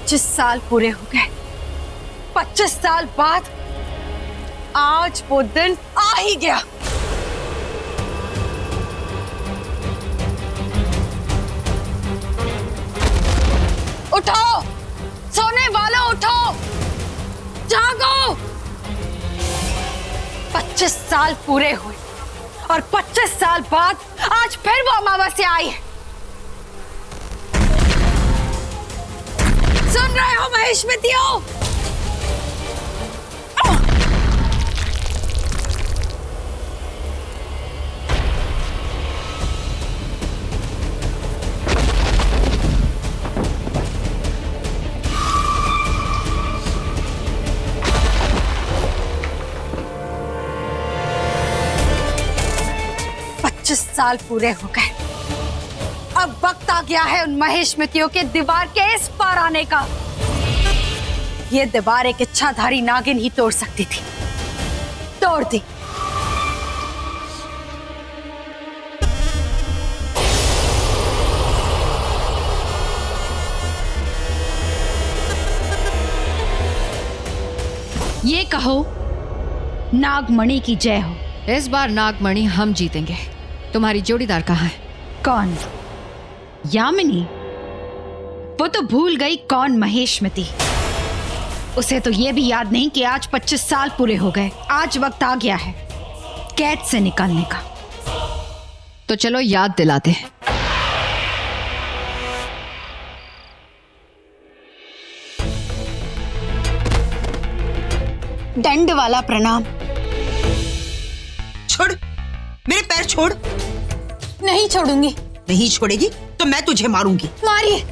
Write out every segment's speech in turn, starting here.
25 साल पूरे हो गए। 25 साल बाद आज वो दिन आ ही गया। उठो, सोने वालों उठो, जागो। 25 साल पूरे हुए और 25 साल बाद आज फिर वो अमावस्या आई है। सुन रहे हो महेश्मतियों? 25 साल पूरे हो गए। अब वक्त आ गया है उन महेश्मतियों के दीवार के इस पार आने का। ये दीवार एक इच्छाधारी नागिन ही तोड़ सकती थी, तोड़ दी। ये कहो नागमणि की जय हो। इस बार नागमणि हम जीतेंगे। तुम्हारी जोड़ीदार कहाँ है? कौन? यामिनी? वो तो भूल गई कौन महेश्मति। उसे तो ये भी याद नहीं कि आज 25 साल पूरे हो गए। आज वक्त आ गया है कैद से निकलने का। तो चलो याद दिलाते हैं। दंड वाला प्रणाम। छोड़, मेरे पैर छोड़। नहीं छोड़ूंगी। नहीं छोड़ेगी तो मैं तुझे मारूंगी। मारिए,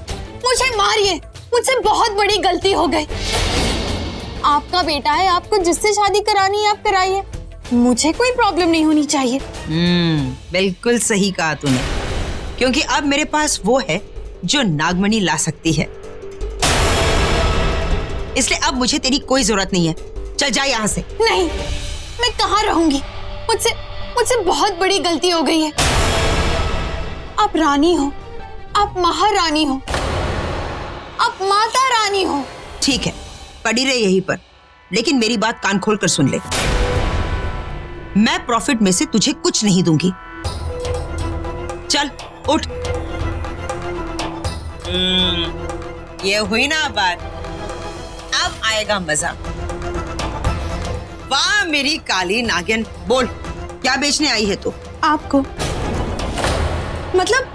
मुझे मारिए। मुझसे बहुत बड़ी गलती हो गई। आपका बेटा है, आपको जिससे शादी करानी है आप कराइए, मुझे कोई प्रॉब्लम नहीं होनी चाहिए। बिल्कुल सही कहा तूने, क्योंकि अब मेरे पास वो है जो नागमणि ला सकती है। इसलिए अब मुझे तेरी कोई जरूरत नहीं है। चल जा यहाँ से। नहीं, मैं कहाँ रहूंगी। मुझसे बहुत बड़ी गलती हो गई है। आप रानी हो, आप महारानी हो, आप माता रानी हो। ठीक है, पड़ी रहे यहीं पर, लेकिन मेरी बात कान खोल कर सुन ले। मैं प्रॉफिट में से तुझे कुछ नहीं दूंगी। चल उठ। ये हुई ना बात, अब आएगा मजा। वाह मेरी काली नागिन, बोल क्या बेचने आई है तू? आपको, मतलब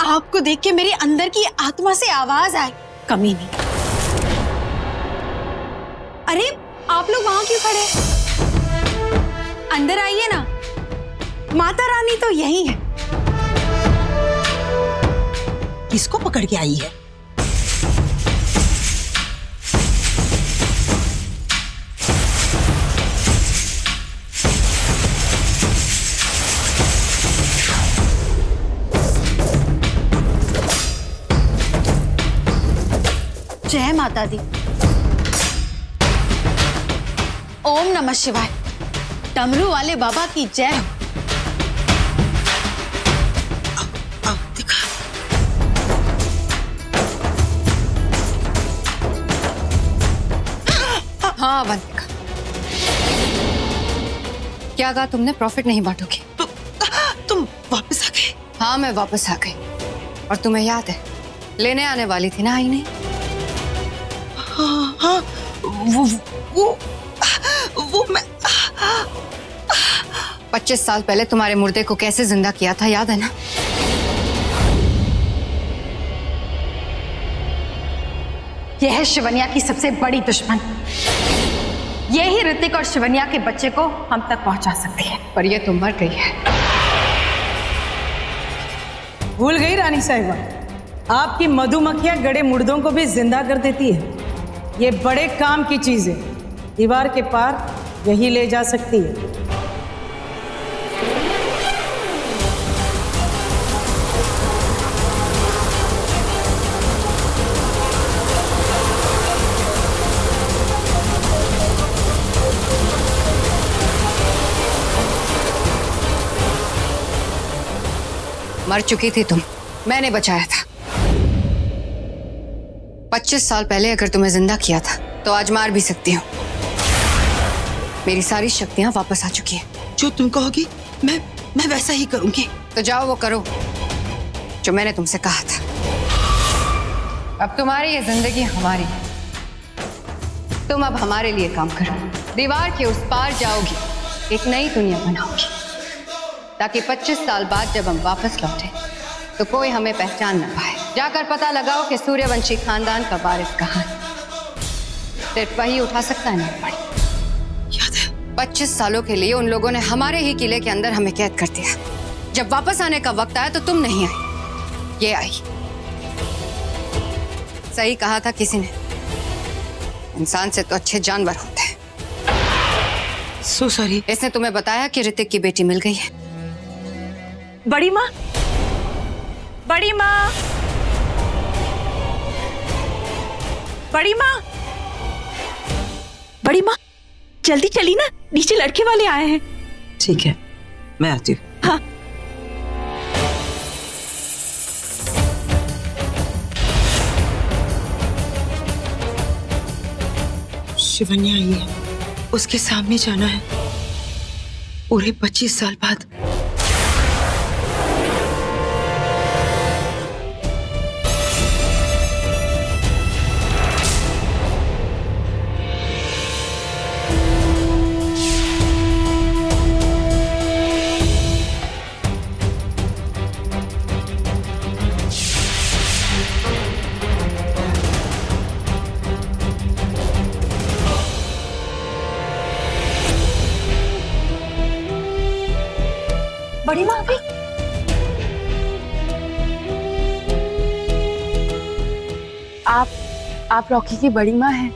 आपको देख के मेरे अंदर की आत्मा से आवाज आई, कमी नहीं। अरे आप लोग वहां क्यों खड़े? अंदर आइए ना, माता रानी तो यही है। किसको पकड़ के आई है? जय माता दी। ओम नमः शिवाय। डमरू वाले बाबा की जय हो। दिखा। हाँ वंतिका, क्या कहा तुमने? प्रॉफिट नहीं बांटोगी? तुम वापस आ गए? हाँ मैं वापस आ गई। और तुम्हें याद है, लेने आने वाली थी ना, आई नहीं? हाँ, वो मैं 25 साल पहले तुम्हारे मुर्दे को कैसे जिंदा किया था, याद है ना? यह है शिवन्या की सबसे बड़ी दुश्मन। यही ऋतिक और शिवन्या के बच्चे को हम तक पहुंचा सकती है। पर ये तो मर गई है। भूल गई रानी साहिबा, आपकी मधुमक्खियां गड़े मुर्दों को भी जिंदा कर देती है। ये बड़े काम की चीज है, दीवार के पार यही ले जा सकती है। मर चुकी थी तुम, मैंने बचाया था। 25 साल पहले अगर तुम्हें जिंदा किया था तो आज मार भी सकती हूँ। मेरी सारी शक्तियां वापस आ चुकी हैं। जो तुम कहोगी मैं वैसा ही करूंगी। तो जाओ वो करो जो मैंने तुमसे कहा था। अब तुम्हारी ये जिंदगी हमारी है। तुम अब हमारे लिए काम करो। दीवार के उस पार जाओगी, एक नई दुनिया बनाओगी, ताकि 25 साल बाद जब हम वापस लौटे तो कोई हमें पहचान न पाए। जाकर पता लगाओ कि सूर्यवंशी खानदान का वारिस कहाँ है। सिर्फ वही उठा सकता है ना पड़ी। याद है 25 सालों के लिए उन लोगों ने हमारे ही किले के अंदर हमें कैद कर दिया। जब वापस आने का वक्त आया तो तुम नहीं आई, ये आई। सही कहा था किसी ने, इंसान से तो अच्छे जानवर होते हैं। So sorry. इसने तुम्हें बताया कि ऋतिक की बेटी मिल गई है। बड़ी माँ, बड़ी माँ, बड़ी माँ, बड़ी माँ, जल्दी चली ना, नीचे लड़के वाले आए हैं। ठीक है, मैं आती हूँ। हाँ। शिवन्या आई है, उसके सामने जाना है पूरे 25 साल बाद। बड़ी माँ भी आप रॉकी की बड़ी माँ हैं।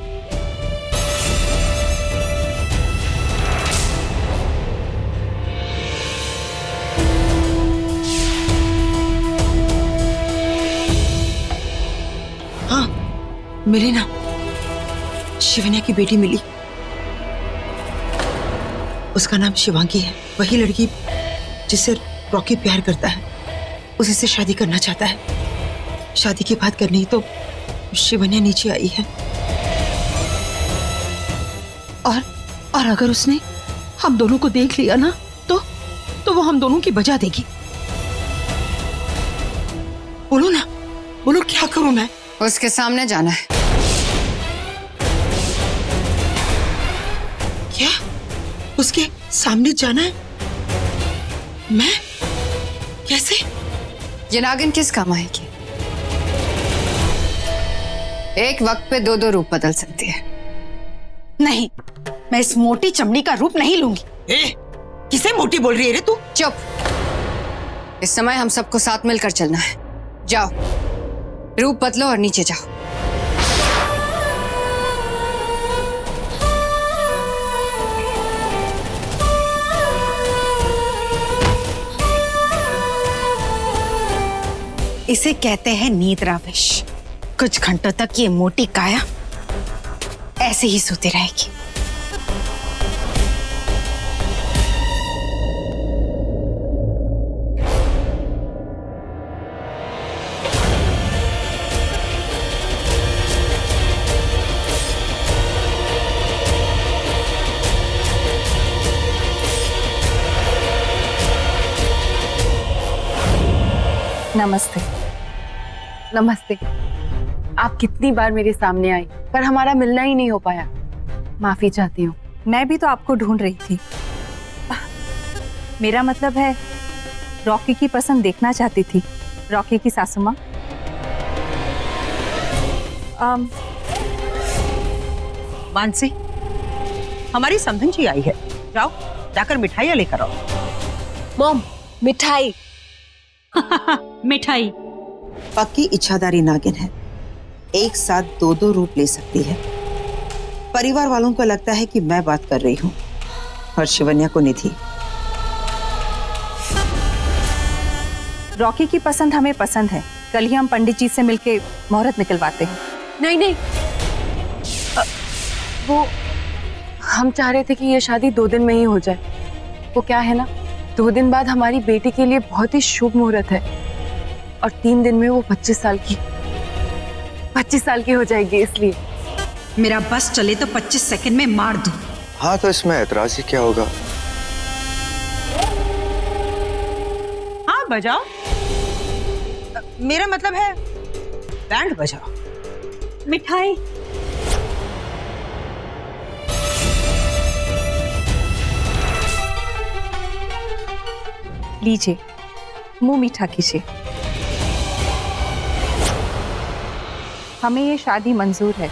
हाँ मिली ना, शिवन्या की बेटी मिली। उसका नाम शिवांगी है। वही लड़की जिससे रॉकी प्यार करता है, उसी से शादी करना चाहता है। शादी की बात करनी तो शिवन्या नीचे आई है। और अगर उसने हम दोनों को देख लिया ना तो वो हम दोनों की बजा देगी। बोलो ना, बोलो क्या करूं मैं? उसके सामने जाना है। क्या? उसके सामने जाना है? मैं? कैसे? ये नागिन किस काम आएगी? एक वक्त पे दो रूप बदल सकती है। नहीं, मैं इस मोटी चमड़ी का रूप नहीं लूंगी। किसे मोटी बोल रही है रे तू? चुप। इस समय हम सबको साथ मिलकर चलना है। जाओ, रूप बदलो और नीचे जाओ। इसे कहते हैं नींद्राविश। कुछ घंटों तक ये मोटी काया ऐसे ही सोती रहेगी। नमस्ते। नमस्ते। आप कितनी बार मेरे सामने आई पर हमारा मिलना ही नहीं हो पाया। माफी चाहती हूँ। मैं भी तो आपको ढूंढ रही थी। मेरा मतलब है रॉकी की पसंद देखना चाहती थी। रॉकी की सासू माँ। मानसी, हमारी समधन जी आई है। जाओ जाकर मिठाइयाँ लेकर आओ। मॉम, मिठाई। मिठाई। पक्की इच्छाधारी नागिन है, एक साथ दो रूप ले सकती है। परिवार वालों को लगता है कि मैं बात कर रही हूँ और शिवन्या को निधि। रॉकी की पसंद हमें पसंद है। कल ही हम पंडित जी से मिलके मुहूर्त निकलवाते हैं। नहीं नहीं, वो हम चाह रहे थे कि ये शादी 2 दिन में ही हो जाए। वो क्या है ना, 2 दिन बाद हमारी बेटी के लिए बहुत ही शुभ मुहूर्त है और 3 दिन में वो 25 साल की। 25 साल की हो जाएगी इसलिए। मेरा बस चले तो 25 सेकंड में मार दूं। हाँ तो इसमें ऐतराज ही क्या होगा। हाँ बजाओ, मेरा मतलब है बैंड बजाओ। मिठाई। लीजिए, मुंह मीठा कीजिए। हमें ये शादी मंजूर है।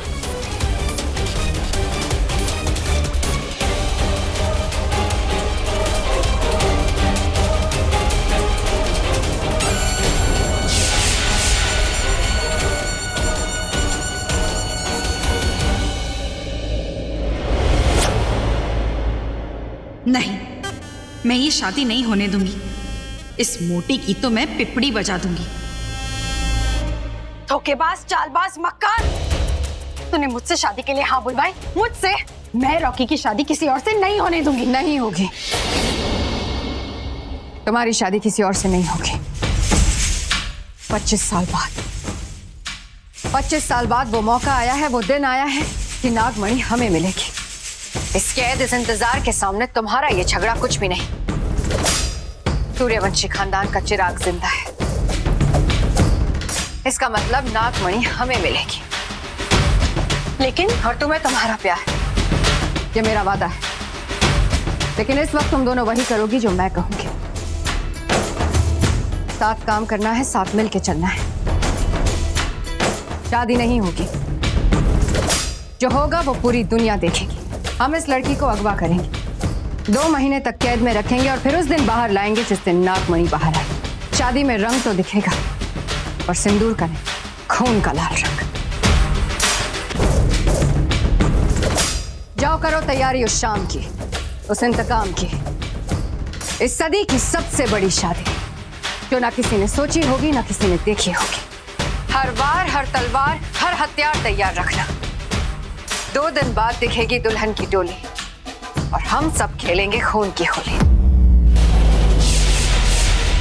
नहीं, मैं ये शादी नहीं होने दूंगी। इस मोटी की तो मैं पिपड़ी बजा दूंगी। धोखेबाज, चालबाज, मक्कार। तूने मुझसे शादी के लिए हाँ बुलवाई, मुझसे। मैं रॉकी की शादी किसी और से नहीं होने दूंगी। नहीं होगी, तुम्हारी शादी किसी और से नहीं होगी। 25 साल बाद, 25 साल बाद वो मौका आया है, वो दिन आया है कि नागमणि हमें मिलेगी। इस कैद, इस इंतजार के सामने तुम्हारा ये झगड़ा कुछ भी नहीं। सूर्यवंशी खानदान का चिराग जिंदा है। इसका मतलब नागमणि हमें मिलेगी। लेकिन और तुम्हें तुम्हारा प्यार, ये मेरा वादा है। लेकिन इस वक्त तुम दोनों वही करोगी जो मैं कहूंगी। साथ काम करना है, साथ मिलके चलना है। शादी नहीं होगी, जो होगा वो पूरी दुनिया देखेगी। हम इस लड़की को अगवा करेंगे, 2 महीने तक कैद में रखेंगे और फिर उस दिन बाहर लाएंगे जिस दिन नागमणि बाहर आए। शादी में रंग तो दिखेगा, और सिंदूर का नहीं, खून का लाल रंग। जाओ करो तैयारी उस शाम की, उस इंतकाम की, इस सदी की सबसे बड़ी शादी, जो ना किसी ने सोची होगी, ना किसी ने देखी होगी। हर वार, हर तलवार, हर हथियार तैयार रखना। 2 दिन बाद दिखेगी दुल्हन की डोली, और हम सब खेलेंगे खून की होली।